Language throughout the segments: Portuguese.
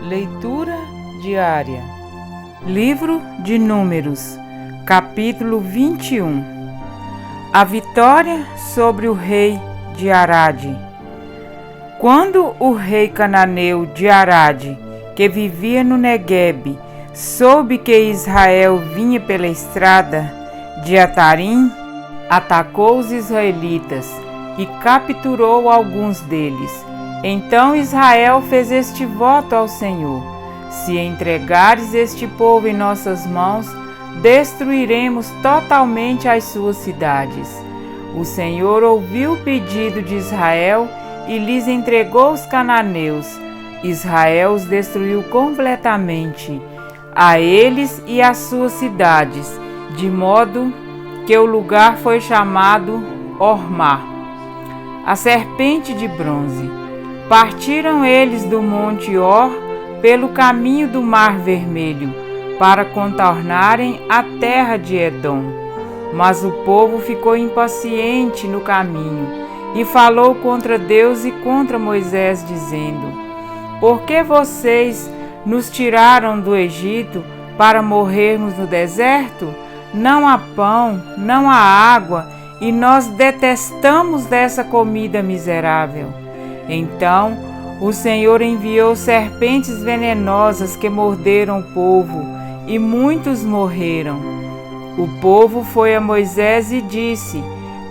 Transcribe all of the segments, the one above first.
Leitura diária. Livro de Números, capítulo 21. A vitória sobre o rei de Arade. Quando o rei cananeu de Arade, que vivia no Neguebe, soube que Israel vinha pela estrada de Atarim, atacou os israelitas e capturou alguns deles. Então Israel fez este voto ao Senhor: se entregares este povo em nossas mãos, destruiremos totalmente as suas cidades. O Senhor ouviu o pedido de Israel e lhes entregou os cananeus. Israel os destruiu completamente, a eles e às suas cidades, de modo que o lugar foi chamado Hormá, a serpente de bronze. Partiram eles do monte Hor pelo caminho do Mar Vermelho, para contornarem a terra de Edom. Mas o povo ficou impaciente no caminho e falou contra Deus e contra Moisés, dizendo: por que vocês nos tiraram do Egito para morrermos no deserto? Não há pão, não há água, e nós detestamos dessa comida miserável. Então o Senhor enviou serpentes venenosas que morderam o povo, e muitos morreram. O povo foi a Moisés e disse: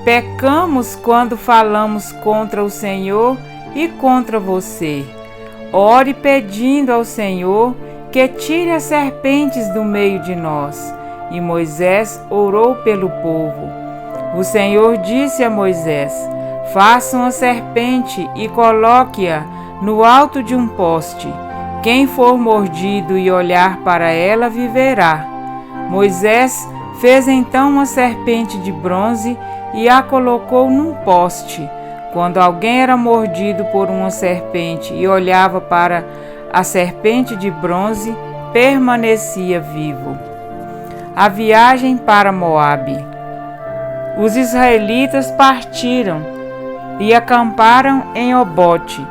pecamos quando falamos contra o Senhor e contra você. Ore pedindo ao Senhor que tire as serpentes do meio de nós. E Moisés orou pelo povo. O Senhor disse a Moisés: faça uma serpente e coloque-a no alto de um poste. Quem for mordido e olhar para ela viverá. Moisés fez então uma serpente de bronze e a colocou num poste. Quando alguém era mordido por uma serpente e olhava para a serpente de bronze, permanecia vivo. A viagem para Moabe. Os israelitas partiram e acamparam em Obote.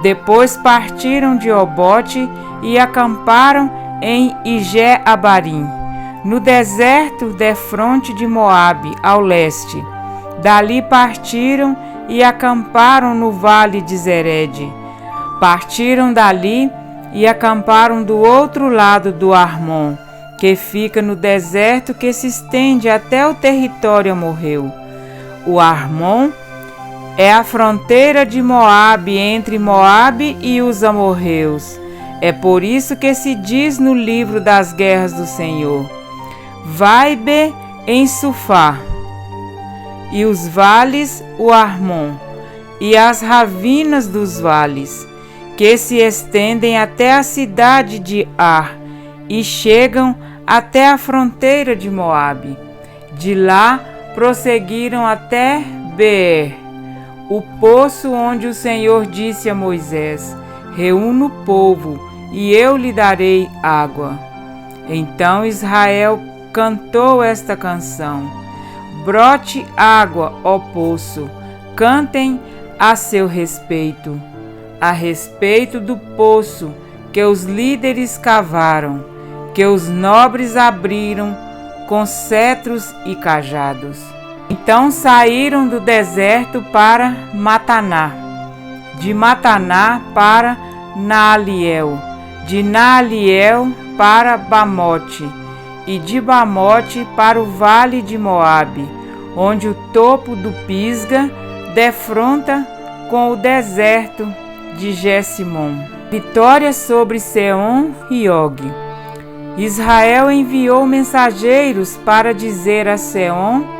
Depois partiram de Obote e acamparam em Ije-Abarim, no deserto defronte de Moabe, ao leste. Dali partiram e acamparam no vale de Zered. Partiram dali e acamparam do outro lado do Armon, que fica no deserto que se estende até o território amorreu. O Armon é a fronteira de Moabe, entre Moabe e os amorreus. É por isso que se diz no livro das guerras do Senhor: Vaibe em Sufá, e os vales o Armon, e as ravinas dos vales, que se estendem até a cidade de Ar, e chegam até a fronteira de Moabe. De lá prosseguiram até Beer, o poço onde o Senhor disse a Moisés: reúna o povo, e eu lhe darei água. Então Israel cantou esta canção: brote água, ó poço, cantem a seu respeito, a respeito do poço que os líderes cavaram, que os nobres abriram com cetros e cajados. Então saíram do deserto para Mataná, de Mataná para Naaliel, de Naaliel para Bamote, e de Bamote para o vale de Moabe, onde o topo do Pisga defronta com o deserto de Gessimon. Vitória sobre Seom e Og. Israel enviou mensageiros para dizer a Seom,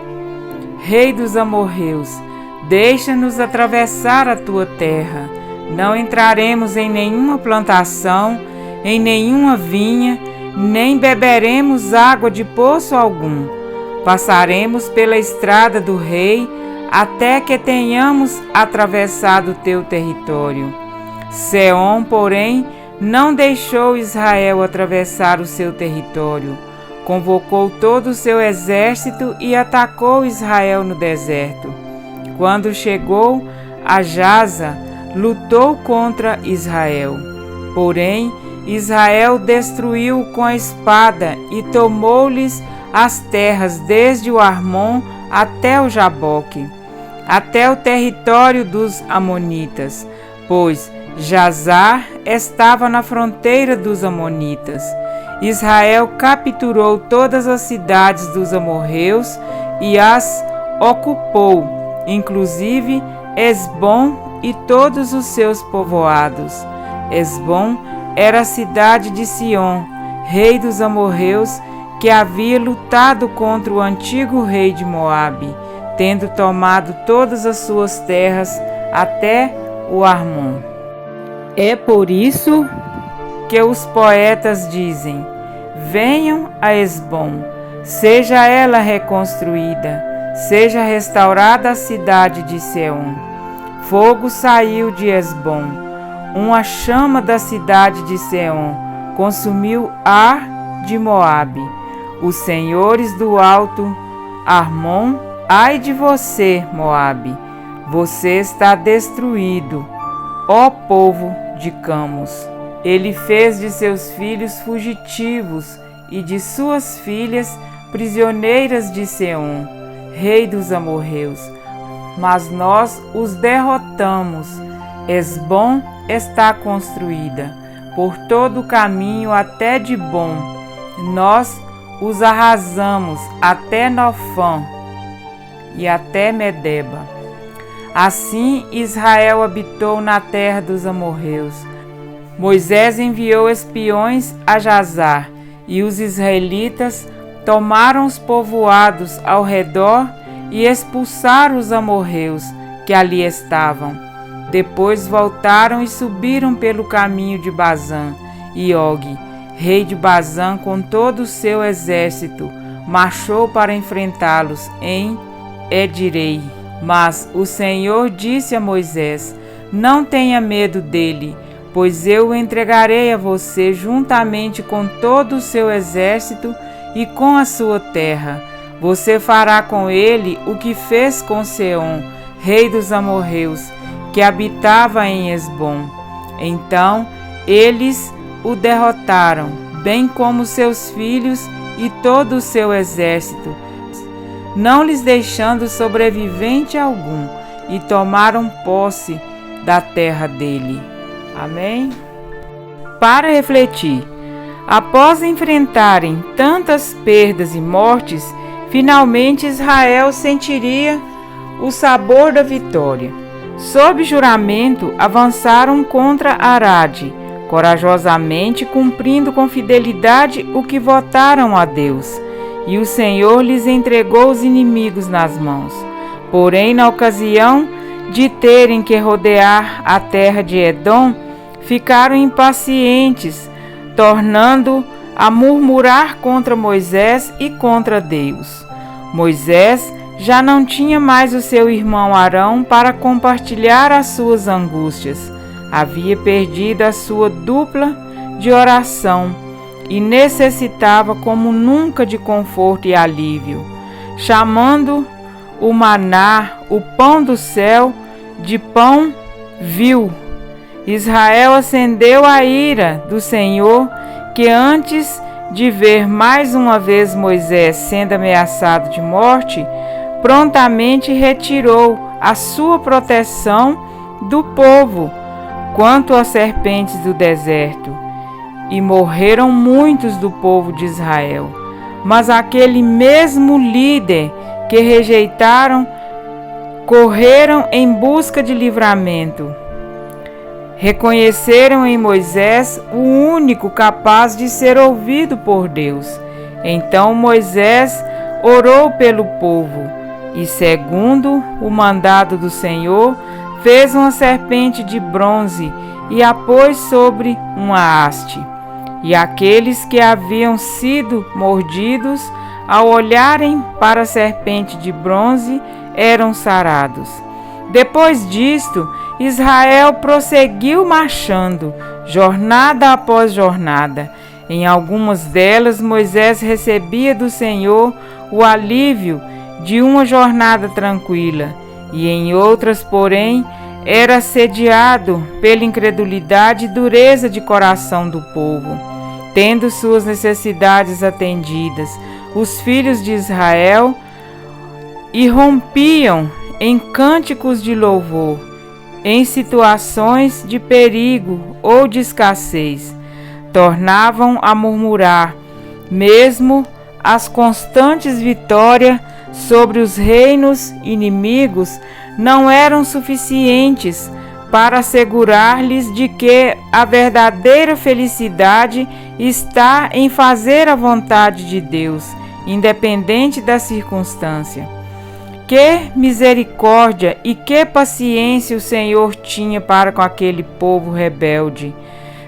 rei dos amorreus: deixa-nos atravessar a tua terra. Não entraremos em nenhuma plantação, em nenhuma vinha, nem beberemos água de poço algum. Passaremos pela estrada do rei até que tenhamos atravessado o teu território. Seom, porém, não deixou Israel atravessar o seu território. Convocou todo o seu exército e atacou Israel no deserto. Quando chegou a Jaza, lutou contra Israel. Porém, Israel destruiu com a espada e tomou-lhes as terras desde o Armon até o Jaboque, até o território dos amonitas, pois Jazar estava na fronteira dos amonitas. Israel capturou todas as cidades dos amorreus e as ocupou, inclusive Esbom e todos os seus povoados. Esbom era a cidade de Sion, rei dos amorreus, que havia lutado contra o antigo rei de Moabe, tendo tomado todas as suas terras até o Armon. É por isso que os poetas dizem: venham a Esbom, seja ela reconstruída, seja restaurada a cidade de Seom. Fogo saiu de Esbom, uma chama da cidade de Seom consumiu Ar de Moabe. Os senhores do alto Armon, ai de você, Moabe, você está destruído, ó povo de Camos. Ele fez de seus filhos fugitivos e de suas filhas prisioneiras de Seom, rei dos amorreus. Mas nós os derrotamos. Esbom está construída por todo o caminho até Dibom. Nós os arrasamos até Nofã e até Medeba. Assim Israel habitou na terra dos amorreus. Moisés enviou espiões a Jazar, e os israelitas tomaram os povoados ao redor e expulsaram os amorreus que ali estavam. Depois voltaram e subiram pelo caminho de Bazã, e Og, rei de Bazã, com todo o seu exército, marchou para enfrentá-los em Edirei. Mas o Senhor disse a Moisés: não tenha medo dele, pois eu o entregarei a você juntamente com todo o seu exército e com a sua terra. Você fará com ele o que fez com Seom, rei dos amorreus, que habitava em Esbom. Então eles o derrotaram, bem como seus filhos e todo o seu exército, não lhes deixando sobrevivente algum, e tomaram posse da terra dele. Amém? Para refletir, após enfrentarem tantas perdas e mortes, finalmente Israel sentiria o sabor da vitória. Sob juramento, avançaram contra Arade, corajosamente cumprindo com fidelidade o que votaram a Deus, e o Senhor lhes entregou os inimigos nas mãos. Porém, na ocasião de terem que rodear a terra de Edom, ficaram impacientes, tornando a murmurar contra Moisés e contra Deus. Moisés já não tinha mais o seu irmão Arão para compartilhar as suas angústias. Havia perdido a sua dupla de oração e necessitava como nunca de conforto e alívio. Chamando o maná, o pão do céu, de pão vil, Israel acendeu a ira do Senhor, que antes de ver mais uma vez Moisés sendo ameaçado de morte, prontamente retirou a sua proteção do povo quanto às serpentes do deserto. E morreram muitos do povo de Israel. Mas aquele mesmo líder que rejeitaram, correram em busca de livramento. Reconheceram em Moisés o único capaz de ser ouvido por Deus. Então Moisés orou pelo povo e, segundo o mandado do Senhor, fez uma serpente de bronze e a pôs sobre uma haste. E aqueles que haviam sido mordidos, ao olharem para a serpente de bronze, eram sarados. Depois disto, Israel prosseguiu marchando, jornada após jornada. Em algumas delas, Moisés recebia do Senhor o alívio de uma jornada tranquila, e em outras, porém, era assediado pela incredulidade e dureza de coração do povo. Tendo suas necessidades atendidas, os filhos de Israel irrompiam em cânticos de louvor, em situações de perigo ou de escassez. Tornavam a murmurar, mesmo as constantes vitórias sobre os reinos inimigos não eram suficientes para assegurar-lhes de que a verdadeira felicidade está em fazer a vontade de Deus, independente da circunstância. Que misericórdia e que paciência o Senhor tinha para com aquele povo rebelde.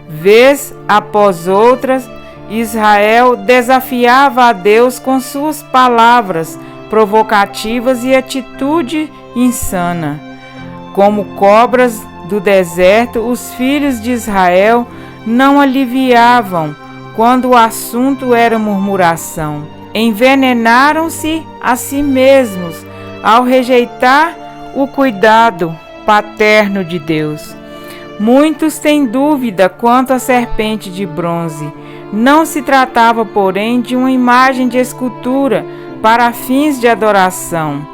Vez após outras, Israel desafiava a Deus com suas palavras provocativas e atitude insana. Como cobras do deserto, os filhos de Israel não aliviavam quando o assunto era murmuração. Envenenaram-se a si mesmos ao rejeitar o cuidado paterno de Deus. Muitos têm dúvida quanto à serpente de bronze. Não se tratava, porém, de uma imagem de escultura para fins de adoração,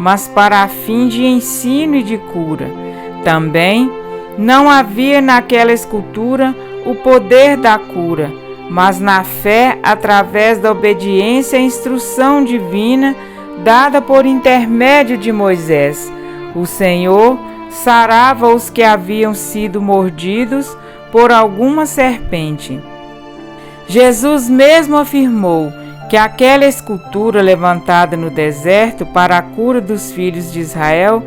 mas para fim de ensino e de cura. Também não havia naquela escultura o poder da cura, mas na fé, através da obediência à instrução divina dada por intermédio de Moisés. O Senhor sarava os que haviam sido mordidos por alguma serpente. Jesus mesmo afirmou que aquela escultura levantada no deserto para a cura dos filhos de Israel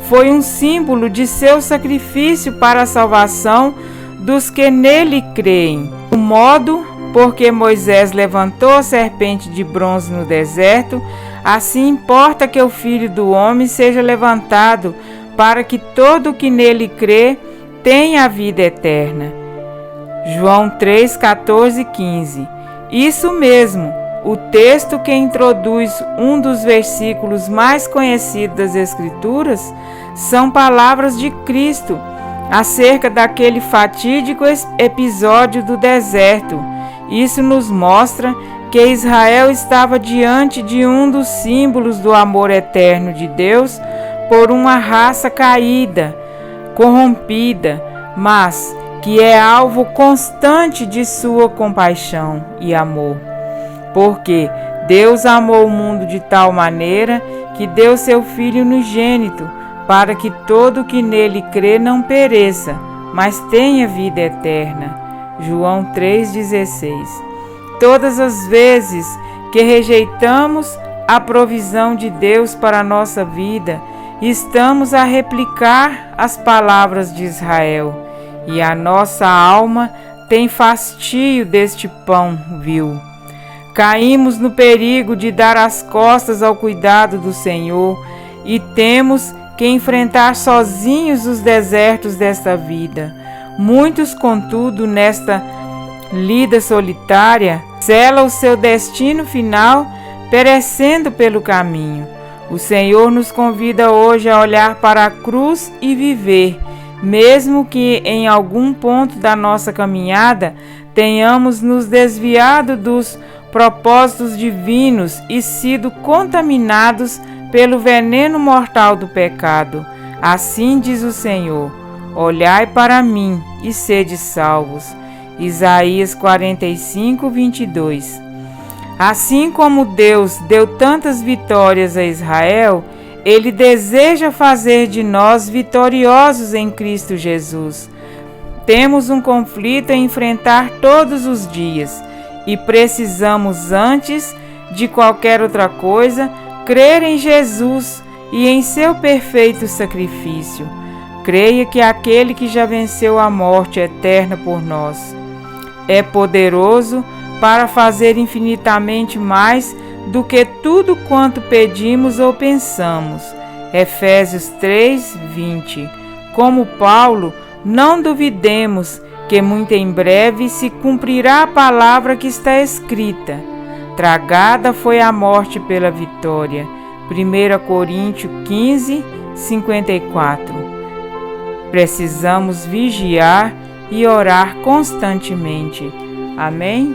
foi um símbolo de seu sacrifício para a salvação dos que nele creem. O modo por que Moisés levantou a serpente de bronze no deserto, assim importa que o Filho do Homem seja levantado, para que todo o que nele crê tenha a vida eterna. João 3, 14 e 15. Isso mesmo, o texto que introduz um dos versículos mais conhecidos das Escrituras são palavras de Cristo acerca daquele fatídico episódio do deserto. Isso nos mostra que Israel estava diante de um dos símbolos do amor eterno de Deus por uma raça caída, corrompida, mas que é alvo constante de sua compaixão e amor. Porque Deus amou o mundo de tal maneira que deu seu Filho unigênito, para que todo o que nele crê não pereça, mas tenha vida eterna. João 3,16. Todas as vezes que rejeitamos a provisão de Deus para a nossa vida, estamos a replicar as palavras de Israel, e a nossa alma tem fastio deste pão vil. Caímos no perigo de dar as costas ao cuidado do Senhor e temos que enfrentar sozinhos os desertos desta vida. Muitos, contudo, nesta lida solitária, selam o seu destino final, perecendo pelo caminho. O Senhor nos convida hoje a olhar para a cruz e viver, mesmo que em algum ponto da nossa caminhada tenhamos nos desviado dos propósitos divinos e sido contaminados pelo veneno mortal do pecado. Assim diz o Senhor: olhai para mim e sede salvos. Isaías 45, 22. Assim como Deus deu tantas vitórias a Israel, Ele deseja fazer de nós vitoriosos em Cristo Jesus. Temos um conflito a enfrentar todos os dias e precisamos, antes de qualquer outra coisa, crer em Jesus e em seu perfeito sacrifício. Creia que aquele que já venceu a morte eterna por nós é poderoso para fazer infinitamente mais do que tudo quanto pedimos ou pensamos. Efésios 3, 20. Como Paulo, não duvidemos que muito em breve se cumprirá a palavra que está escrita: tragada foi a morte pela vitória. 1 Coríntios 15, 54. Precisamos vigiar e orar constantemente. Amém?